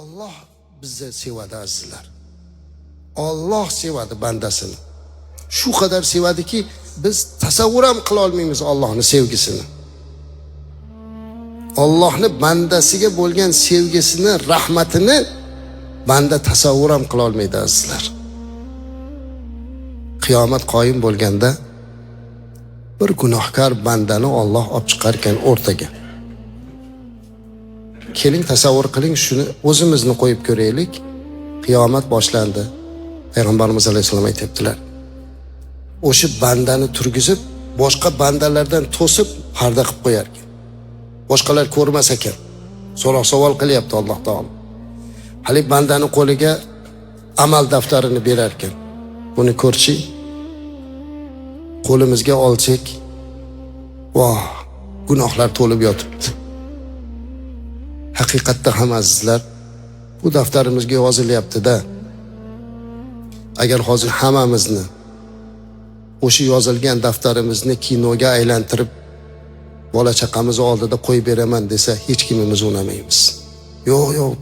Alloh bizni sevadi azizlar. Alloh sevadi bandasini. Shu qadar sevadiki, biz tasavvur ham qila olmaymiz Allohning sevgisini. Allohning bandasiga bo'lgan sevgisini, rahmatini banda tasavvur ham qila olmaydi azizlar. Qiyomat qoyim bo'lganda bir gunohkor bandani Alloh olib chiqar ekan o'rtaga. Keling tasavvur qiling, shuni o'zimizni qo'yib ko'raylik. Qiyomat boshlandi. Payg'ambarimiz alayhisalom aytibdilar. O'sha bandani turgizib, boshqa bandalardan to'sib parda qilib qo'yar ekan. Boshqalar ko'rmas ekan. So'roq savol qilyapti Alloh taolo. Hali bandani qo'liga amal daftarini berar ekan. Buni ko'rchi. Qo'limizga olsak, voh, gunohlar to'lib yotibdi. Haqiqatda ham azizlar, bu daftarimizga yozilyapti-da. Agar hozir hammamizni o'sha yozilgan daftarimizni kinoga aylantirib bola chaqamiz oldida qo'yib beraman desa, hech kimimiz unamaymiz. Yo'q.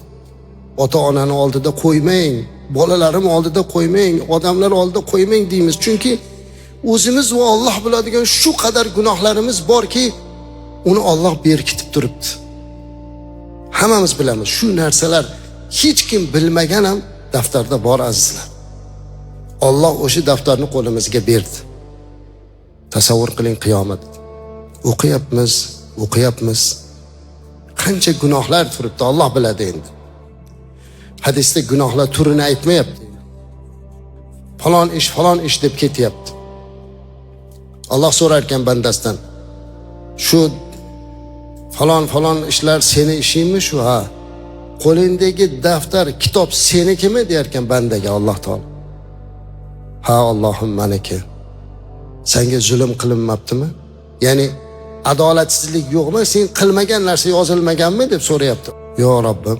Ota-onani oldida qo'ymang, bolalarim oldida qo'ymang, odamlar oldida qo'ymang deymiz. Chunki o'zimiz va Alloh biladigan shu qadar gunohlarimiz borki, uni Alloh berkitib turibdi. Hammamiz bilamiz, shu narsalar hech kim bilmagan ham daftarda bor azizlar. Alloh o'sha daftarni qo'limizga berdi. Tasavvur qiling qiyomat. O'qiyapmiz. Qancha gunohlar turibdi, Alloh biladi endi. Hadisda gunohlar turini aytmayapti. Falon ish deb ketyapti. Alloh so'rar ekan bandasidan, shu falon ishlar seni ishingmi shu? Ha. Qo'lingdagi daftar, kitob senikimi der ekan bandaga Alloh taolo. Ha, Allohim meniki. Senga zulm qilinmabdimi? Ya'ni adolatsizlik yo'qmi? Sen qilmagan narsa yozilmaganmi deb so'rayapti. Yo Robbim,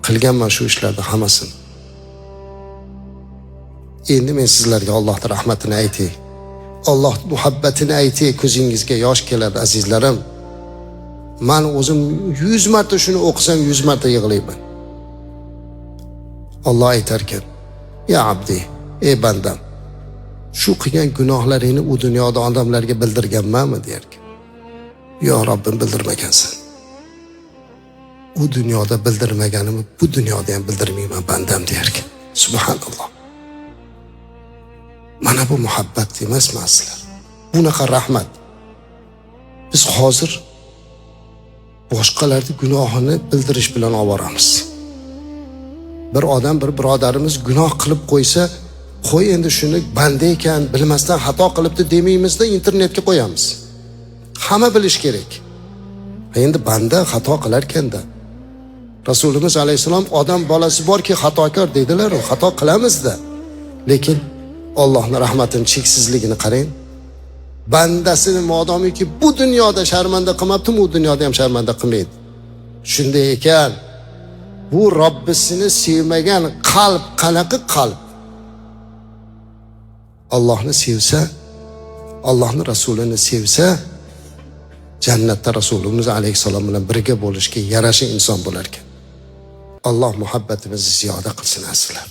qilganman shu ishlarni hammasini. Endi men sizlarga Allohning rahmatini aytay. Alloh muhabbatini aytay, ko'zingizga yosh keladi azizlarim. Men o'zim 100 marta shuni o'qisam 100 marta yig'layman. Alloh aytar ekan: "Ya abdi, ey bandam, shu qilgan gunohlaringni u dunyoda odamlarga bildirganmanmi?" der ekan. "Yo Robbim, bildirmagansan." U dunyoda bildirmaganimni bu dunyoda ham bildirmayman bandam der ekan. Subhanalloh. Mana bu muhabbat emasmi sizlar? Bunaqa rahmat. Biz hozir boshqalarning gunohini bildirish bilan oboramiz. Bir odam, bir birodarimiz gunoh qilib qo'ysa, qo'y endi shuni banda ekan, bilmasdan xato qilibdi demaymizda, internetga qo'yamiz. Hamma bilish kerak. Endi banda xato qilar ekanda. Rasulimiz alayhisalom odam bolasi borki xatokor dedilar, xato qilamizda. Lekin Allohning rahmatining cheksizligini qarang. Bandasini modomiki bu dunyoda sharmanda qilmabdi, u dunyoda ham sharmanda qilmaydi. Shunday ekan, bu Robbisini sevmagan qalb qanaqa qalb? Allohni sevsa, Allohning rasulini sevsa, jannatda Rasulimiz alayhisalom bilan birga bo'lishga yarasha inson bo'lar ekan. Alloh muhabbatimizni ziyoda qilsin azizlar.